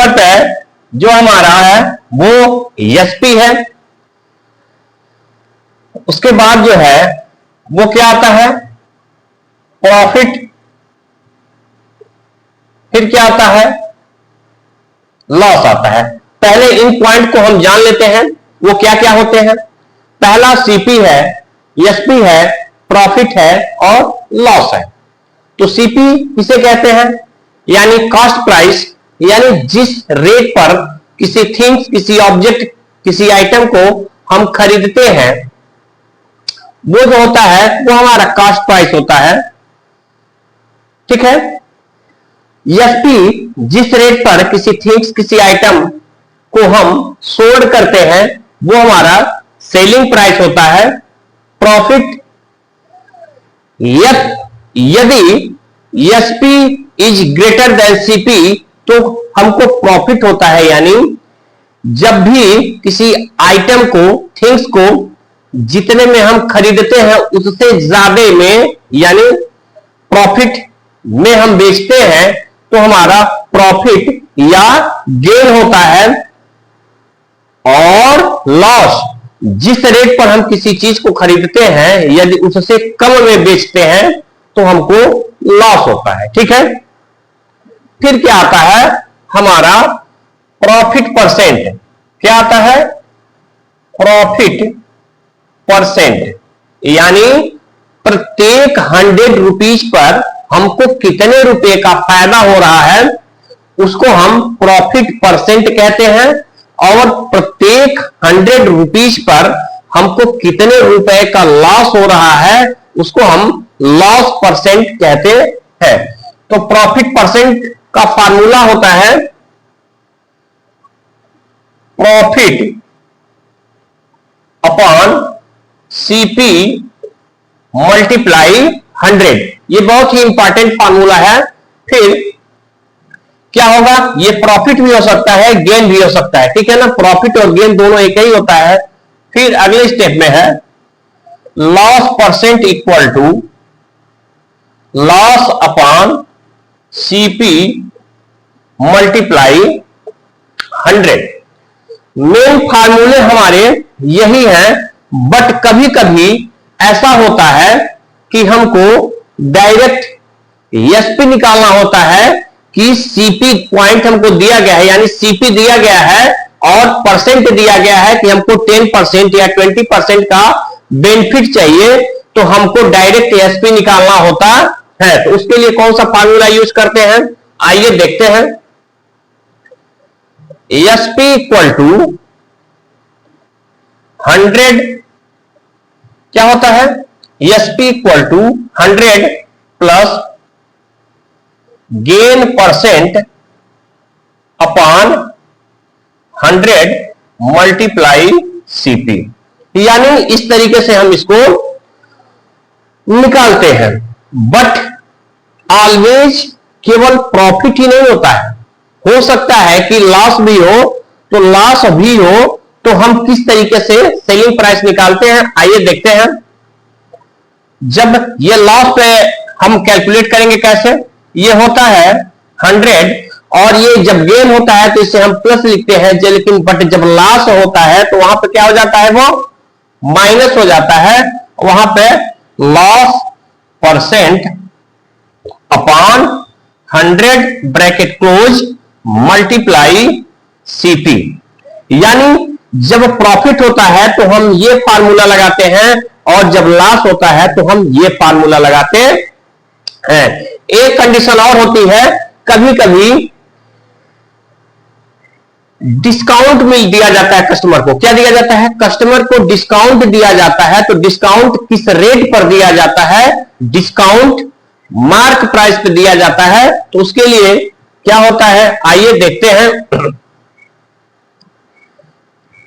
Number पे जो हमारा है वो एसपी है। उसके बाद जो है वो क्या आता है, प्रॉफिट। फिर क्या आता है, लॉस आता है। पहले इन पॉइंट को हम जान लेते हैं, वो क्या क्या होते हैं। पहला सीपी है, एसपी है, प्रॉफिट है और लॉस है। तो सीपी किसे कहते हैं, यानी कॉस्ट प्राइस, यानी जिस रेट पर किसी थिंग्स, किसी ऑब्जेक्ट, किसी आइटम को हम खरीदते हैं, वो जो होता है वो हमारा कॉस्ट प्राइस होता है। ठीक है। एसपी जिस रेट पर किसी थिंग्स, किसी आइटम को हम सोल्ड करते हैं, वो हमारा सेलिंग प्राइस होता है। प्रॉफिट, यदि SP is greater than CP तो हमको प्रॉफिट होता है, यानी जब भी किसी आइटम को, थिंग्स को जितने में हम खरीदते हैं उससे ज्यादा में, यानी प्रॉफिट में हम बेचते हैं, तो हमारा प्रॉफिट या गेन होता है। और लॉस, जिस रेट पर हम किसी चीज को खरीदते हैं यदि उससे कम में बेचते हैं तो हमको लॉस होता है। ठीक है। फिर क्या आता है हमारा प्रॉफिट परसेंट। क्या आता है, प्रॉफिट परसेंट, यानी प्रत्येक 100 रुपीज पर हमको कितने रुपए का फायदा हो रहा है उसको हम प्रॉफिट परसेंट कहते हैं। और प्रत्येक 100 रुपीज पर हमको कितने रुपए का लॉस हो रहा है उसको हम लॉस परसेंट कहते हैं। तो प्रॉफिट परसेंट का फार्मूला होता है प्रॉफिट अपॉन सीपी मल्टीप्लाई 100। ये बहुत ही इंपॉर्टेंट फार्मूला है। फिर क्या होगा, ये प्रॉफिट भी हो सकता है, गेन भी हो सकता है। ठीक है ना, प्रॉफिट और गेन दोनों एक ही होता है। फिर अगले स्टेप में है loss percent equal to loss upon CP multiply 100। Main फार्मूले हमारे यही हैं, बट कभी कभी ऐसा होता है कि हमको डायरेक्ट एसपी निकालना होता है कि सीपी पॉइंट हमको दिया गया है, यानी सीपी दिया गया है और परसेंट दिया गया है कि हमको 10% या 20% का बेनिफिट चाहिए, तो हमको डायरेक्ट एसपी निकालना होता है। तो उसके लिए कौन सा फार्मूला यूज करते हैं, आइए देखते हैं। एसपी इक्वल टू 100 क्या होता है, SP equal to 100 plus gain percent upon 100 multiply CP. यानी इस तरीके से हम इसको निकालते हैं। बट ऑलवेज केवल प्रॉफिट ही नहीं होता है, हो सकता है कि लॉस भी हो, तो लॉस भी हो तो हम किस तरीके से सेलिंग प्राइस निकालते हैं आइए देखते हैं। जब ये लॉस पे हम कैलकुलेट करेंगे कैसे, ये होता है 100 और ये जब गेन होता है तो इसे हम प्लस लिखते हैं, लेकिन बट जब लॉस होता है तो वहां पे क्या हो जाता है, वो माइनस हो जाता है। वहां पे loss percent upon 100 bracket close multiply CP. यानी जब प्रॉफिट होता है तो हम ये फार्मूला लगाते हैं और जब लॉस होता है तो हम ये फार्मूला लगाते हैं। एक कंडीशन और होती है, कभी कभी डिस्काउंट मिल दिया जाता है कस्टमर को। क्या दिया जाता है, कस्टमर को डिस्काउंट दिया जाता है। तो डिस्काउंट किस रेट पर दिया जाता है, डिस्काउंट मार्क प्राइस पे दिया जाता है। तो उसके लिए क्या होता है आइए देखते हैं।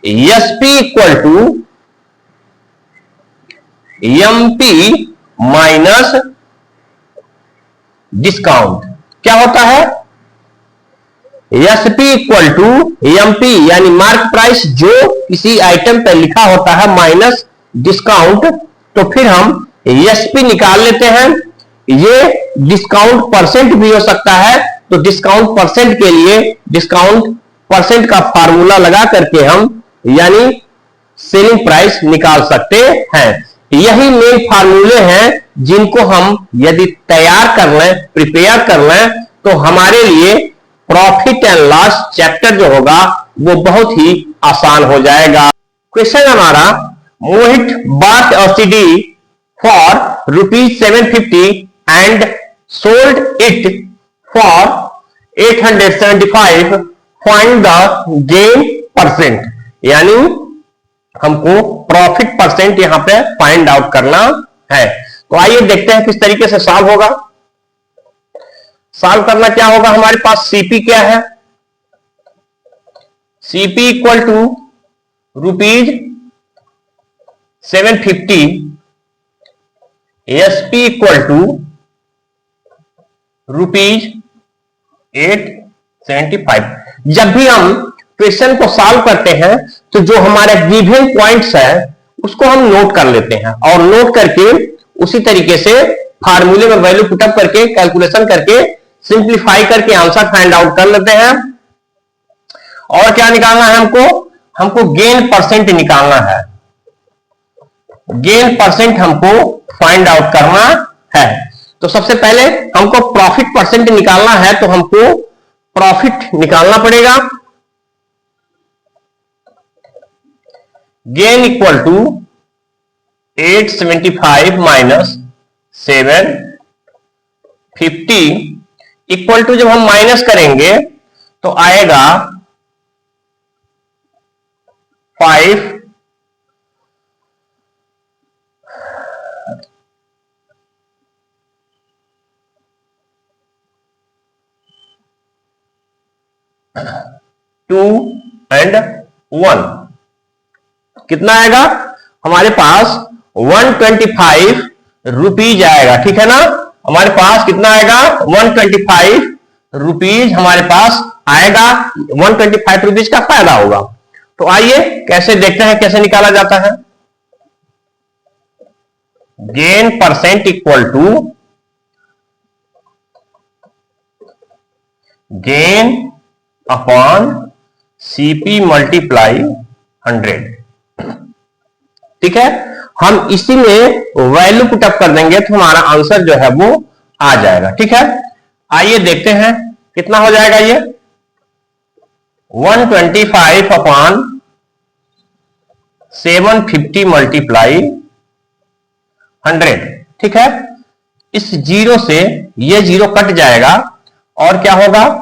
SP equal to MP minus discount. क्या होता है, एसपी इक्वल टू एमपी यानी मार्क प्राइस जो किसी आइटम पर लिखा होता है माइनस डिस्काउंट। तो फिर हम एसपी निकाल लेते हैं। ये डिस्काउंट परसेंट भी हो सकता है तो डिस्काउंट परसेंट के लिए डिस्काउंट परसेंट का फार्मूला लगा करके हम यानी सेलिंग प्राइस निकाल सकते हैं। यही मेन फार्मूले हैं जिनको हम यदि तैयार कर लें, प्रिपेयर कर लें, तो हमारे लिए प्रॉफिट एंड लॉस चैप्टर जो होगा वो बहुत ही आसान हो जाएगा। क्वेश्चन हमारा, मोहित bought a CD for ₹750 and sold it for 875. Find the gain percent, यानी हमको प्रॉफिट परसेंट यहां पे फाइंड आउट करना है। तो आइए देखते हैं किस तरीके से सॉल्व होगा। सॉल्व करना क्या होगा, हमारे पास सीपी क्या है, CP equal to ₹750, SP equal to ₹875। जब भी हम क्वेश्चन को सॉल्व करते हैं तो जो हमारे गिवन पॉइंट्स है उसको हम नोट कर लेते हैं और नोट करके उसी तरीके से फार्मूले में वैल्यू पुटअप करके कैलकुलेशन करके सिंप्लीफाई करके आंसर फाइंड आउट कर लेते हैं। और क्या निकालना है हमको गेन परसेंट निकालना है, गेन परसेंट हमको फाइंड आउट करना है। तो सबसे पहले हमको प्रॉफिट परसेंट निकालना है, तो हमको प्रॉफिट निकालना पड़ेगा। Gain equal to 875 minus 750 equal to, जब हम माइनस करेंगे तो आएगा 5 2 एंड 1, कितना आएगा हमारे पास 125 रुपीज आएगा। ठीक है ना, हमारे पास कितना आएगा 125 रुपीज हमारे पास आएगा, 125 रुपीज का फायदा होगा। तो आइए कैसे देखते हैं कैसे निकाला जाता है। Gain percent equal to gain upon CP multiply 100। ठीक है, हम इसी में वैल्यू पुटअप कर देंगे तो हमारा आंसर जो है वो आ जाएगा। ठीक है, आइए देखते हैं कितना हो जाएगा ये 125 अपॉन 750 मल्टीप्लाई 100। ठीक है, इस जीरो से ये जीरो कट जाएगा और क्या होगा,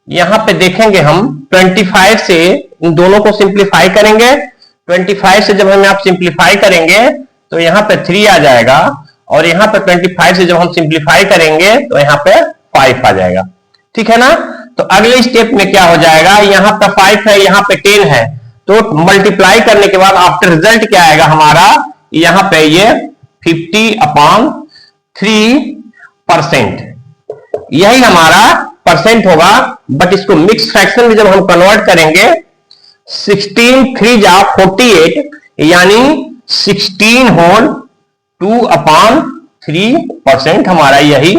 यहां पे देखेंगे हम 25 से इन दोनों को सिंप्लीफाई करेंगे। 25 से जब हम आप सिंप्लीफाई करेंगे तो यहां पे 3 आ जाएगा और यहां पे 25 से जब हम सिंप्लीफाई करेंगे तो यहां पे 5 आ जाएगा। ठीक है ना, तो अगले स्टेप में क्या हो जाएगा, यहां पे 5 है, यहां पे 10 है, तो मल्टीप्लाई करने के बाद आफ्टर रिजल्ट क्या आएगा हमारा, यहां पे ये 50/3%, यही हमारा परसेंट होगा। बट इसको मिक्स फ्रैक्शन में जब हम कन्वर्ट करेंगे 16 3 जा 48, यानी 16 होल 2/3% हमारा यही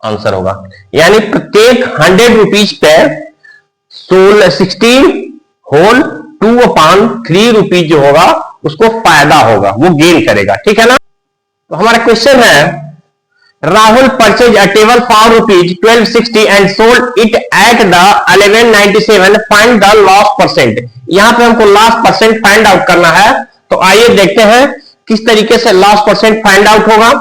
आंसर होगा। यानी प्रत्येक 100 रुपीज पे 16 होल 2/3 रुपीज जो होगा उसको फायदा होगा, वो गेन करेगा। ठीक है ना, तो हमारा क्वेश्चन है Rahul purchase a table for ₹1260 and sold it at the 1197, find the loss percent. यहां पे हमको लॉस परसेंट फाइंड आउट करना है। तो आइए देखते हैं किस तरीके से लॉस परसेंट फाइंड आउट होगा।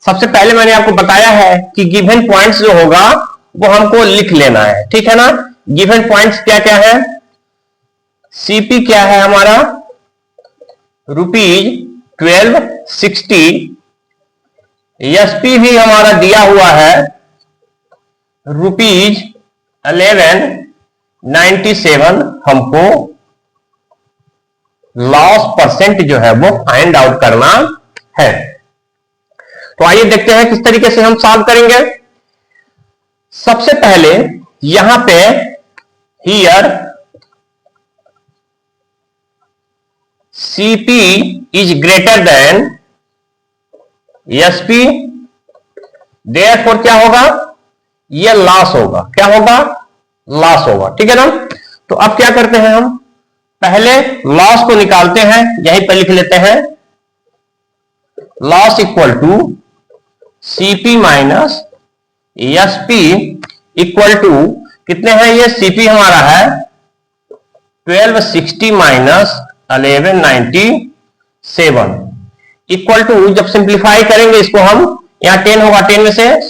सबसे पहले मैंने आपको बताया है कि गिवन पॉइंट्स जो होगा वो हमको लिख लेना है। ठीक है ना, गिवन पॉइंट्स क्या क्या है, सीपी क्या है हमारा ₹1260, एसपी भी हमारा दिया हुआ है ₹1197। हमको लॉस परसेंट जो है वो फाइंड आउट करना है। तो आइए देखते हैं किस तरीके से हम सॉल्व करेंगे। सबसे पहले यहां पे here CP is greater then SP, therefore क्या होगा, ये लॉस होगा, क्या होगा, लॉस होगा, ठीक है ना। तो अब क्या करते हैं, हम पहले लॉस को निकालते हैं, यहीं पर लिख लेते हैं, loss equal to CP minus SP equal to कितने हैं, ये सीपी हमारा है 1260 माइनस 1197 इक्वल टू, जब सिंप्लीफाई करेंगे इसको हम, यहां 10 होगा, 10 में से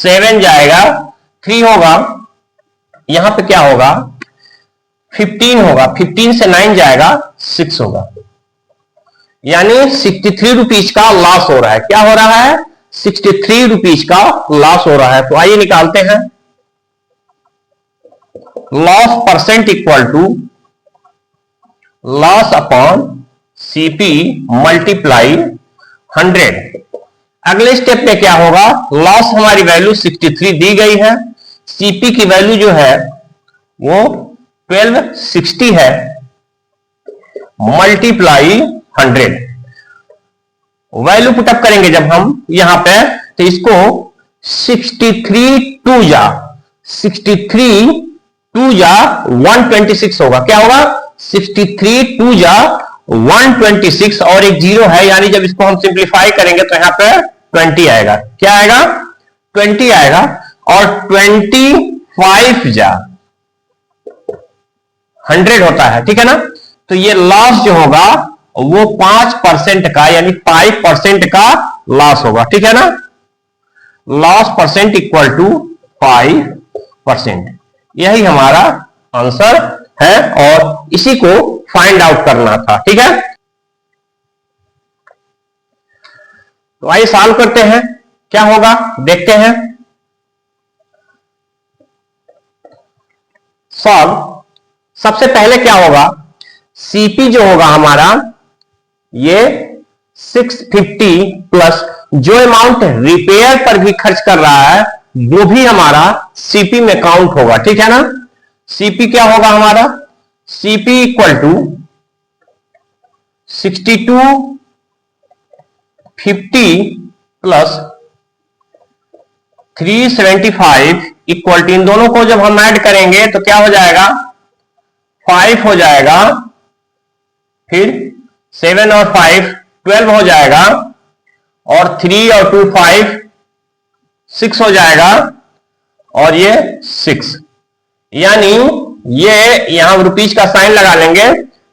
7 जाएगा, 3 होगा, यहां पे क्या होगा 15 होगा, 15 से 9 जाएगा, 6 होगा, यानी 63 रुपीज का लॉस हो रहा है। क्या हो रहा है, 63 रुपीज का लॉस हो रहा है। तो आइए निकालते हैं, loss percent equal to loss upon CP multiply 100। अगले स्टेप में क्या होगा, लॉस हमारी वैल्यू 63 दी गई है, सीपी की वैल्यू जो है वो 1260 है, मल्टीप्लाई 100। वैल्यू पुटअप करेंगे जब हम यहां पे, तो इसको 63 टू जा 126 होगा, क्या होगा 63 टू जा 126 और एक जीरो है, यानी जब इसको हम सिंप्लीफाई करेंगे तो यहां पे 20 आएगा, क्या आएगा 20 आएगा, और 25 जा 100 होता है, ठीक है ना। तो ये लॉस जो होगा वो 5% का, यानी 5% का लॉस होगा, ठीक है ना। लॉस परसेंट इक्वल टू 5%, यही हमारा आंसर है और इसी को फाइंड आउट करना था, ठीक है। तो आइए सॉल्व करते हैं, क्या होगा देखते हैं। सॉल्व, सबसे पहले क्या होगा, सीपी जो होगा हमारा ये 650 प्लस जो अमाउंट रिपेयर पर भी खर्च कर रहा है वो भी हमारा सीपी में काउंट होगा, ठीक है ना। सीपी क्या होगा हमारा, CP equal to 6250 plus 375 equal to, इन दोनों को जब हम ऐड करेंगे तो क्या हो जाएगा 5 हो जाएगा, फिर 7 और 5 12 हो जाएगा, और 3 और 2 5 6 हो जाएगा, और ये 6, यानी ये यहां रुपीज का साइन लगा लेंगे,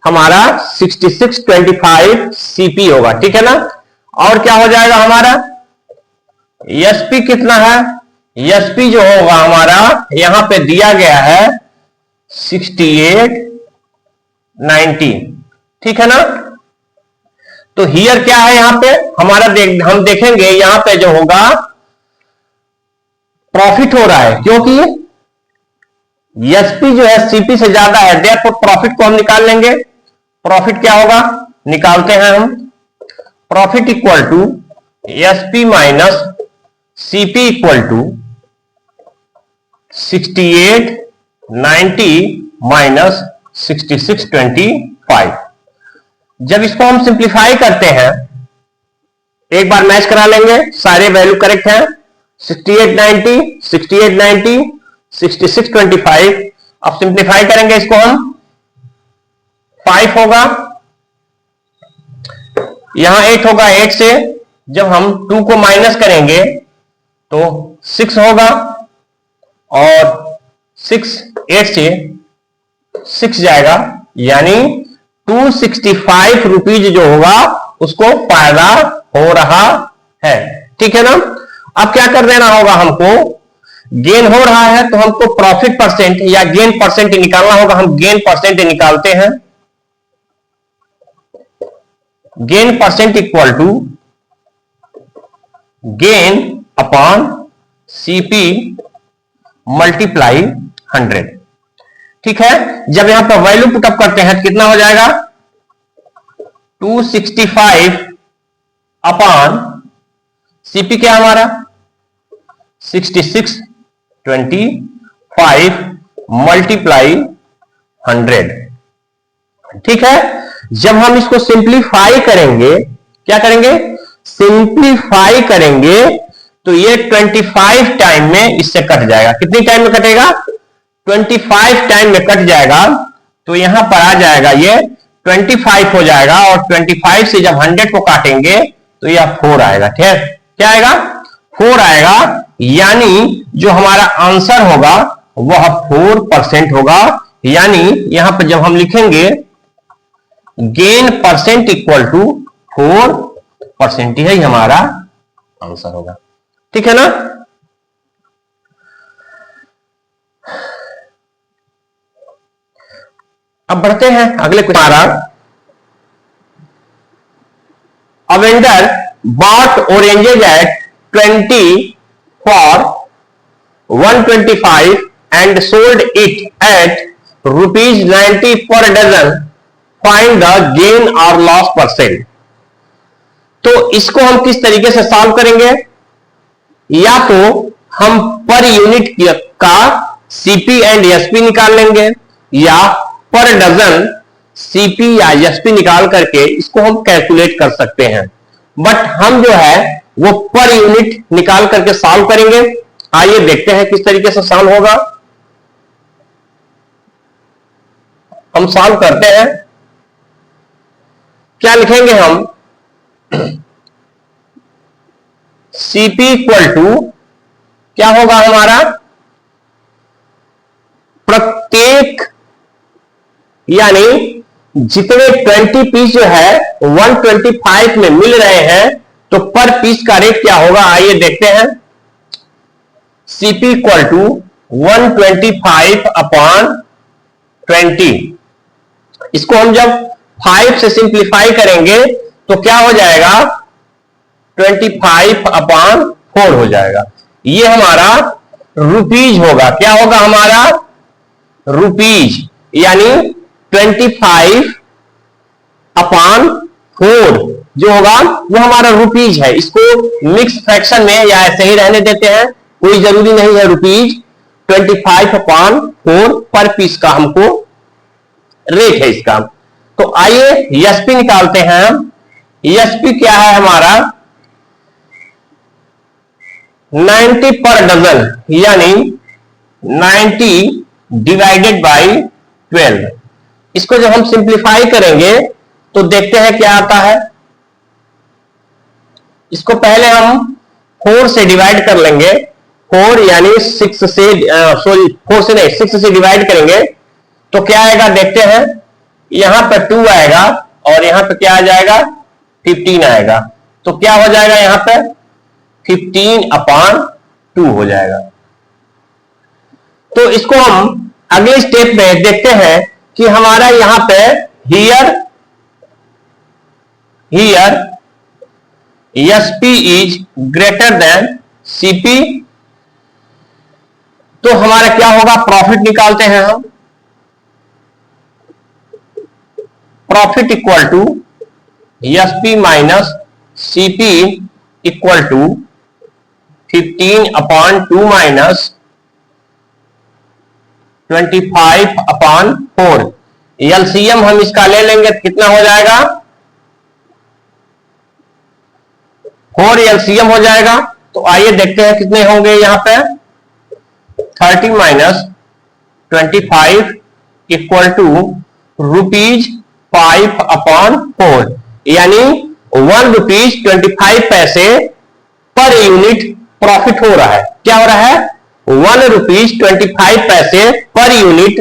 हमारा 6625 सीपी होगा, ठीक है ना। और क्या हो जाएगा हमारा एसपी कितना है, एसपी जो होगा हमारा यहां पे दिया गया है 6890, ठीक है ना। तो हियर क्या है यहां पे हमारा हम देखेंगे यहां पे जो होगा प्रॉफिट हो रहा है, क्योंकि एसपी जो है सीपी से ज्यादा है, देयरफॉर प्रॉफिट को हम निकाल लेंगे। प्रॉफिट क्या होगा, निकालते हैं हम, profit equal to SP minus CP equal to 6890 minus 6625। जब इसको हम सिंप्लीफाई करते हैं, एक बार मैच करा लेंगे, सारे वैल्यू करेक्ट हैं, 6890 6890 6625। अब सिंप्लीफाई करेंगे इसको हम, 5 होगा, यहां 8 होगा, 8 से जब हम 2 को माइनस करेंगे तो 6 होगा, और 6 8 से 6 जाएगा, यानी 265 रुपीज जो होगा उसको फायदा हो रहा है, ठीक है ना। अब क्या कर देना होगा हमको, गेन हो रहा है तो हमको प्रॉफिट परसेंट या गेन परसेंट निकालना होगा। हम गेन परसेंट निकालते हैं, gain percent equal to gain upon CP multiply 100, ठीक है। जब यहां पर वैल्यू पुटअप करते हैं तो कितना हो जाएगा 265 अपॉन सीपी क्या हमारा 6625 मल्टीप्लाई 100, ठीक है। जब हम इसको सिंप्लीफाई करेंगे, क्या करेंगे सिंप्लीफाई करेंगे तो ये 25 टाइम में इससे कट जाएगा। कितनी टाइम में कटेगा? 25 टाइम में कट जाएगा। तो यहां पर आ जाएगा ये 25 हो जाएगा, और 25 से जब 100 को काटेंगे तो यह 4 आएगा। ठीक है, क्या आएगा? 4 आएगा। यानी जो हमारा आंसर होगा वह 4% होगा। यानी यहां पर जब हम लिखेंगे गेन परसेंट इक्वल टू 4%, यही हमारा आंसर होगा। ठीक है ना? अब बढ़ते हैं अगले क्वेश्चन। हमारा A vendor bought oranges at 20 for 125 and sold it at rupees 90 per dozen. Find the gain or loss percent. तो इसको हम किस तरीके से सॉल्व करेंगे? या तो हम पर यूनिट का सीपी एंड एसपी निकाल लेंगे, या पर डजन सीपी या एसपी निकाल करके इसको हम कैलकुलेट कर सकते हैं। बट हम जो है वो पर यूनिट निकाल करके सॉल्व करेंगे। आइए देखते हैं किस तरीके से सॉल्व होगा। हम सॉल्व करते हैं। क्या लिखेंगे हम? सीपी इक्वल टू क्या होगा हमारा? प्रत्येक यानी जितने 20 पीस जो है 125 में मिल रहे हैं, तो पर पीस का रेट क्या होगा? आइए देखते हैं। CP equal to 125 upon 20। इसको हम जब 5 से सिंप्लीफाई करेंगे तो क्या हो जाएगा? 25 अपॉन 4 हो जाएगा। ये हमारा रुपीज होगा। क्या होगा हमारा? रुपीज। यानी 25 अपॉन 4 जो होगा वो हमारा रुपीज है। इसको मिक्स फ्रैक्शन में या ऐसे ही रहने देते हैं, कोई जरूरी नहीं है। रुपीज 25 अपॉन 4 पर पीस का हमको रेट है इसका। तो आइए एसपी निकालते हैं हम। एसपी क्या है हमारा? 90 पर डजन, यानी 90 डिवाइडेड बाई 12। इसको जब हम सिंप्लीफाई करेंगे तो देखते हैं क्या आता है। इसको पहले हम 4 से डिवाइड कर लेंगे। 4 यानी 6 से सॉरी 4 से नहीं 6 से डिवाइड करेंगे तो क्या आएगा देखते हैं। यहां पर 2 आएगा और यहां पर क्या आ जाएगा? 15 आएगा। तो क्या हो जाएगा? यहां पर 15 अपॉन 2 हो जाएगा। तो इसको हम अगले स्टेप में देखते हैं कि हमारा यहां पे here SP is greater than CP. तो हमारा क्या होगा? प्रॉफिट निकालते हैं हम। Profit equal to SP minus CP equal to 15 upon 2 minus 25 upon 4। LCM हम इसका ले लेंगे तो कितना हो जाएगा? 4 एलसीएम हो जाएगा। तो आइए देखते हैं कितने होंगे यहां पे। 30 minus 25 equal to rupees 5 upon 4, यानी 1 रुपीज 25 पैसे पर यूनिट प्रॉफिट हो रहा है। क्या हो रहा है? 1 रुपीज 25 पैसे पर यूनिट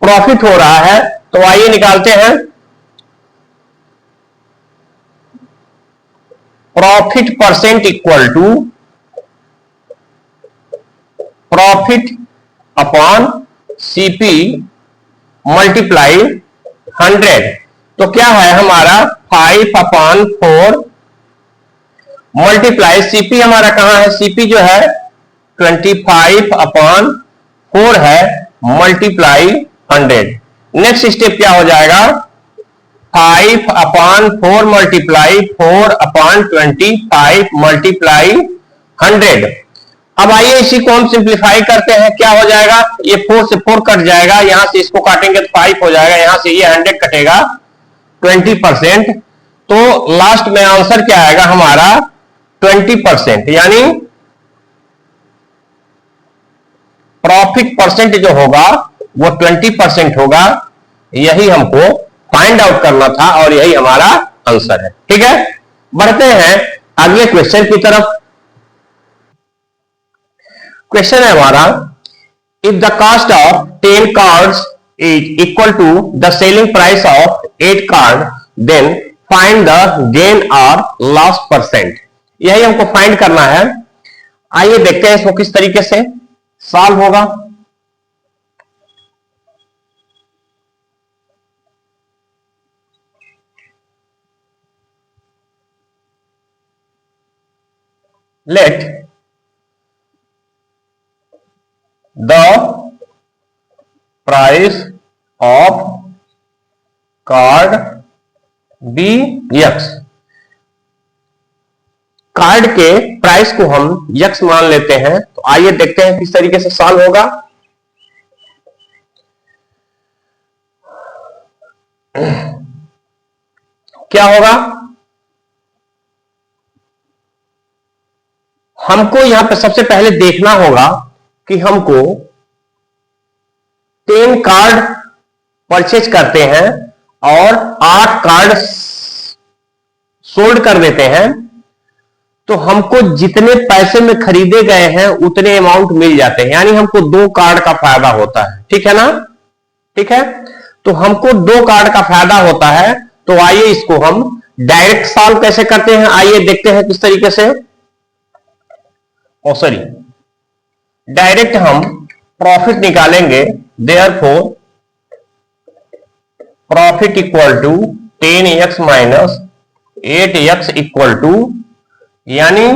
प्रॉफिट हो रहा है। तो आइए निकालते हैं। Profit percent equal to profit upon CP multiply 100। तो क्या है हमारा? 5 अपॉन 4 मल्टीप्लाई सीपी हमारा कहां है? सीपी जो है 25 अपॉन 4 है, मल्टीप्लाई 100। नेक्स्ट स्टेप क्या हो जाएगा? 5 अपॉन 4 मल्टीप्लाई 4 अपॉन 25 मल्टीप्लाई 100। अब आइए इसी को हम सिंप्लीफाई करते हैं। क्या हो जाएगा? ये 4 से 4 कट जाएगा, यहां से इसको काटेंगे तो 5 हो जाएगा, यहां से ये 100 कटेगा 20%। तो लास्ट में आंसर क्या आएगा हमारा 20%, यानी प्रॉफिट परसेंट जो होगा वो 20% होगा। यही हमको फाइंड आउट करना था और यही हमारा आंसर है। ठीक है, बढ़ते हैं अगले क्वेश्चन की तरफ। क्वेश्चन है हमारा, if the cost of 10 cards is equal to the selling price of 8 card, then find the gain और लॉस परसेंट। यही हमको फाइंड करना है। आइए देखते हैं इसको किस तरीके से सॉल्व होगा। Let the price of card be x. Card के प्राइस को हम यक्स मान लेते हैं। तो आइए देखते हैं किस तरीके से सॉल्व होगा। क्या होगा, हमको यहां पे सबसे पहले देखना होगा कि हमको 10 कार्ड परचेज करते हैं और 8 कार्ड सोल्ड कर देते हैं, तो हमको जितने पैसे में खरीदे गए हैं उतने अमाउंट मिल जाते हैं, यानी हमको 2 कार्ड का फायदा होता है। ठीक है ना, ठीक है। तो हमको 2 कार्ड का फायदा होता है। तो आइए इसको हम डायरेक्ट सॉल्व कैसे करते हैं, आइए देखते हैं किस तरीके से। सॉरी, डायरेक्ट हम प्रॉफिट निकालेंगे। Therefore profit equal to 10x minus 8x equal to, यानी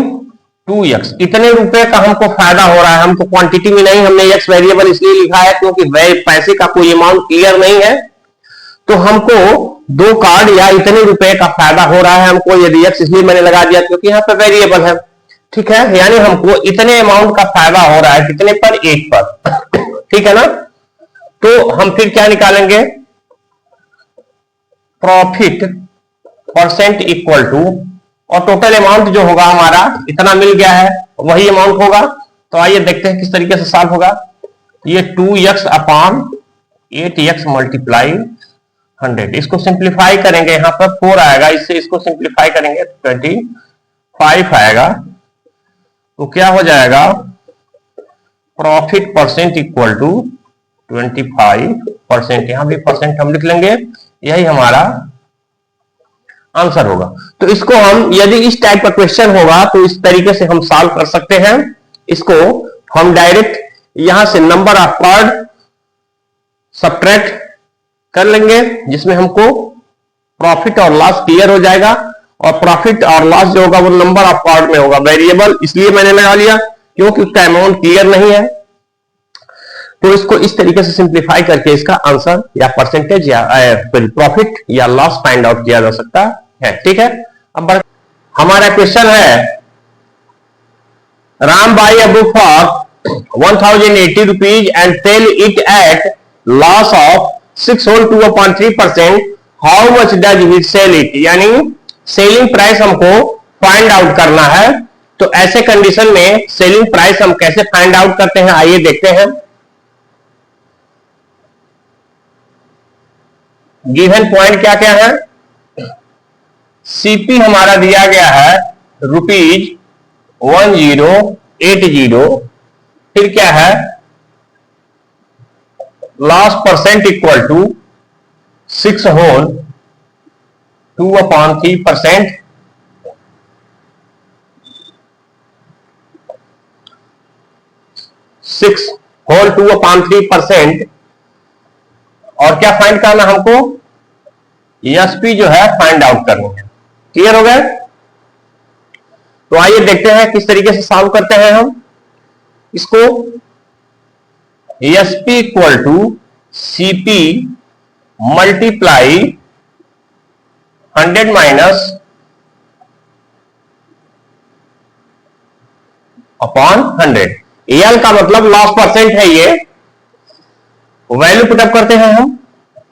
2x। इतने रुपए का हमको फायदा हो रहा है। हमको क्वांटिटी में नहीं, हमने x वेरिएबल इसलिए लिखा है क्योंकि पैसे का कोई अमाउंट क्लियर नहीं है। तो हमको 2 कार्ड या इतने रुपए का फायदा हो रहा है हमको, यदि x इसलिए मैंने लगा दिया क्योंकि यहां पे वेरिएबल है। ठीक है, यानी हमको इतने अमाउंट का फायदा हो रहा है, कितने पर, 8 पर। ठीक है ना। तो हम फिर क्या निकालेंगे, प्रॉफिट परसेंट इक्वल टू, और टोटल अमाउंट जो होगा हमारा इतना मिल गया है, वही अमाउंट होगा। तो आइए देखते हैं किस तरीके से सॉल्व होगा। ये 2x अपॉन 8x मल्टीप्लाई 100, इसको सिंप्लीफाई करेंगे, यहां पर 4 आएगा, इससे इसको सिंप्लीफाई करेंगे 25 आएगा। तो क्या हो जाएगा, प्रॉफिट परसेंट इक्वल टू 25%, यहां भी परसेंट हम लिख लेंगे, यही हमारा आंसर होगा। तो इसको हम, यदि इस टाइप का क्वेश्चन होगा तो इस तरीके से हम सॉल्व कर सकते हैं। इसको हम डायरेक्ट यहां से नंबर ऑफ कार्ड सब्ट्रैक्ट कर लेंगे, जिसमें हमको प्रॉफिट और लॉस क्लियर हो जाएगा। और प्रॉफिट और लॉस जो होगा वो नंबर ऑफ कार्ड में होगा, वेरिएबल इसलिए मैंने लगा लिया क्योंकि उसका अमाउंट क्लियर नहीं है। तो इसको इस तरीके से सिंप्लीफाई करके इसका आंसर या परसेंटेज या प्रॉफिट या लॉस फाइंड आउट किया जा सकता है। ठीक है, अब हमारा क्वेश्चन है, Ram buy a book for 1080 rupees and sell it at loss of 6 whole 2/3%, how much does he sell it. यानी सेलिंग प्राइस हमको फाइंड आउट करना है। तो ऐसे कंडीशन में सेलिंग प्राइस हम कैसे फाइंड आउट करते हैं, आइए देखते हैं। गिवन पॉइंट क्या क्या है, सीपी हमारा दिया गया है ₹1080, फिर क्या है, loss percent equal to 6 whole 2/3%, 6 whole 2/3%। और क्या फाइंड करना हमको, एसपी जो है फाइंड आउट करनी है। क्लियर हो गया। तो आइए देखते हैं किस तरीके से सॉल्व करते हैं हम इसको। SP equal to CP multiply 100 minus upon 100। L का मतलब लॉस परसेंट है, ये वैल्यू पुटअप करते हैं हम।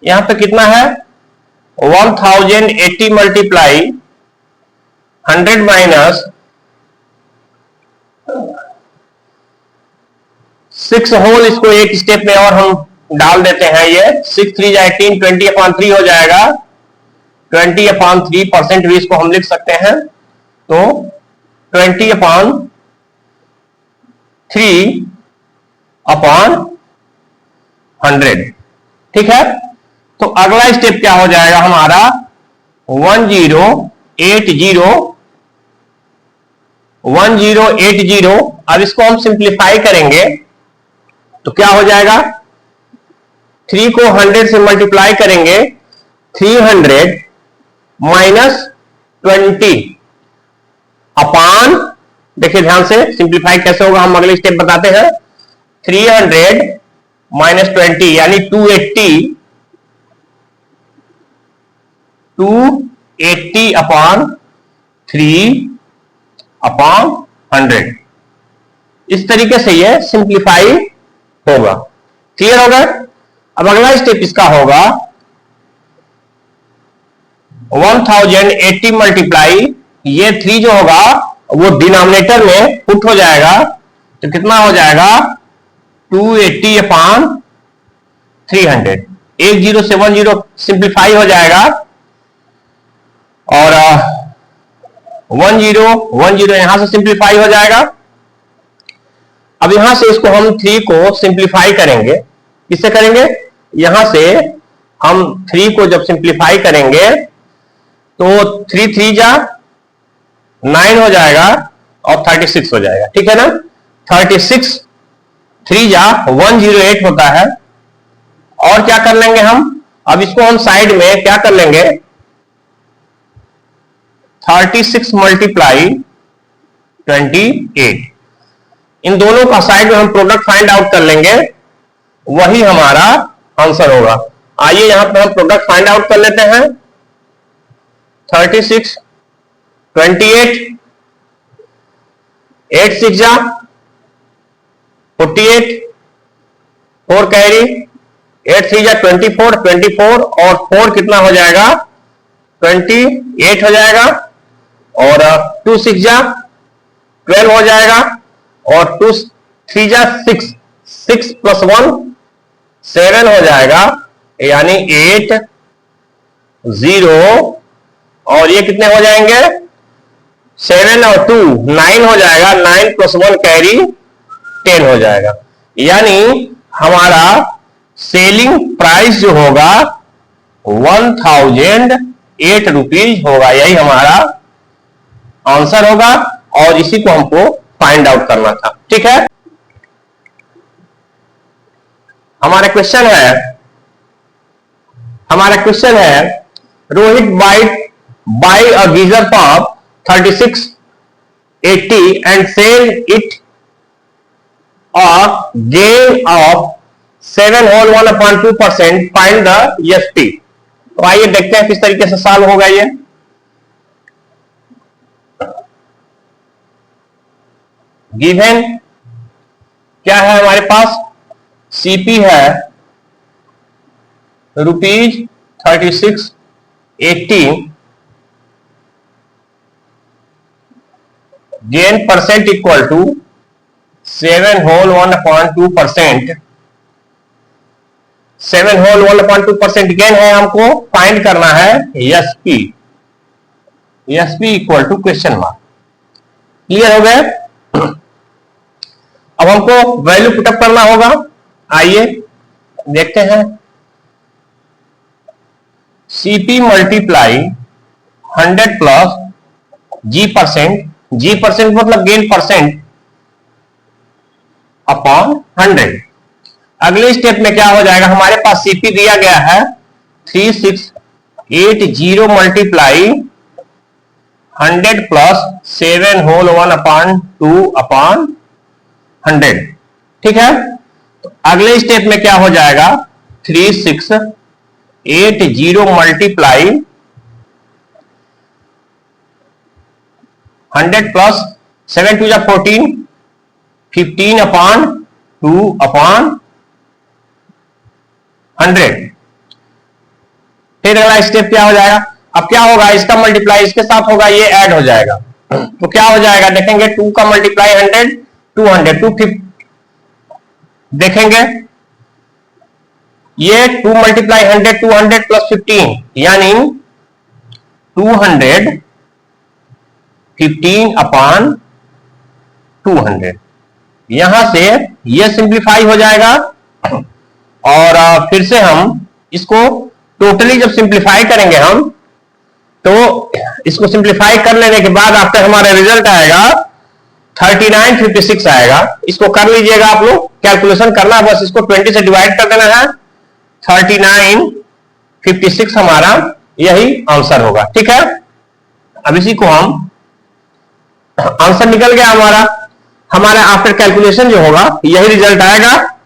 यहां पे कितना है 1080 मल्टीप्लाई 100 माइनस 6 होल, इसको एक स्टेप में और हम डाल देते हैं। ये 6 3 जा 18, 20/3 हो जाएगा। 20/3% भी इसको हम लिख सकते हैं, तो 20/3/100। ठीक है, तो अगला स्टेप क्या हो जाएगा हमारा 1080। अब इसको हम सिंप्लीफाई करेंगे तो क्या हो जाएगा, 3 को 100 से मल्टीप्लाई करेंगे, 300 माइनस 20 अपान, देखिए ध्यान से सिंप्लीफाई कैसे होगा हम अगले स्टेप बताते हैं। 300 माइनस 20 यानी 280 अपान 3/100। इस तरीके से ये सिंप्लीफाई होगा। क्लियर होगा। अब अगला स्टेप इसका होगा 1080 मल्टीप्लाई, ये 3 जो होगा वो डिनोमिनेटर में पुट हो जाएगा, तो कितना हो जाएगा 280/300। 10 से 10 सिंप्लीफाई हो जाएगा और 10 यहां से सिंप्लीफाई हो जाएगा। अब यहां से इसको हम 3 को सिंप्लीफाई करेंगे, किससे करेंगे, यहां से हम 3 को जब सिंप्लीफाई करेंगे तो 3 3 जा 9 हो जाएगा और 36 हो जाएगा। ठीक है ना, 36 3 जा 108 होता है। और क्या कर लेंगे हम, अब इसको हम साइड में क्या कर लेंगे, 36 मल्टीप्लाई 28, इन दोनों का साइड में हम प्रोडक्ट फाइंड आउट कर लेंगे, वही हमारा आंसर होगा। आइए यहां पर हम प्रोडक्ट फाइंड आउट कर लेते हैं। 36 28 8 6 जा 48 4 कैरी 8 3 जा 24 24 और 4 कितना हो जाएगा 28 हो जाएगा और 2 6 जा 12 हो जाएगा और 2 3 जा 6 6 + 1 7 हो जाएगा, यानी 8 0 और ये कितने हो जाएंगे 7 और 2 9 हो जाएगा, 9 + 1 कैरी 10 हो जाएगा। यानी हमारा सेलिंग प्राइस जो होगा 1008 रुपीज होगा, यही हमारा आंसर होगा और इसी को हमको फाइंड आउट करना था। ठीक है, हमारा क्वेश्चन है Rohit buy a geyser pump 3680 and sell it a gain of 7 whole 1/2%, find the ESP। तो आइए देखते हैं किस तरीके से सॉल्व होगा ये। गिवन क्या है हमारे पास, सीपी है ₹3680, gain percent equal to 7 whole 1/2%। 7 whole 1/2% gain है, हमको फाइंड करना है SP. SP equal to question mark. Clear हो गए। अब हमको वैल्यू पुटअप करना होगा, आइए देखते हैं। सीपी मल्टीप्लाई 100 प्लस जी परसेंट मतलब गेन परसेंट अपॉन 100। अगले स्टेप में क्या हो जाएगा, हमारे पास सीपी दिया गया है 3680 मल्टीप्लाई 100 प्लस 7 whole 1/2/100। ठीक है, तो अगले स्टेप में क्या हो जाएगा 3680 मल्टीप्लाई 100 प्लस 7 2 14 15/2/100। फिर अगला स्टेप क्या हो जाएगा, अब क्या होगा, इसका मल्टीप्लाई इसके साथ होगा, ये ऐड हो जाएगा, तो क्या हो जाएगा देखेंगे, 2 का मल्टीप्लाई 100, 200, 250 देखेंगे, ये 2 मल्टीप्लाई 100, 200 प्लस 15 यानी 215 अपॉन 200, यहां से ये सिंप्लीफाई हो जाएगा, और फिर से हम इसको टोटली जब सिंप्लीफाई करेंगे हम, तो इसको सिंप्लीफाई कर लेने के बाद आपका हमारा रिजल्ट आएगा 3956 आएगा। इसको कर लीजिएगा, आप लोग कैलकुलेशन करना, बस इसको 20 से डिवाइड कर देना है, 3956 हमारा यही आंसर होगा। ठीक है, अब इसी को हम, आंसर निकल गया हमारा आफ्टर कैलकुलेशन जो होगा यही रिजल्ट आएगा।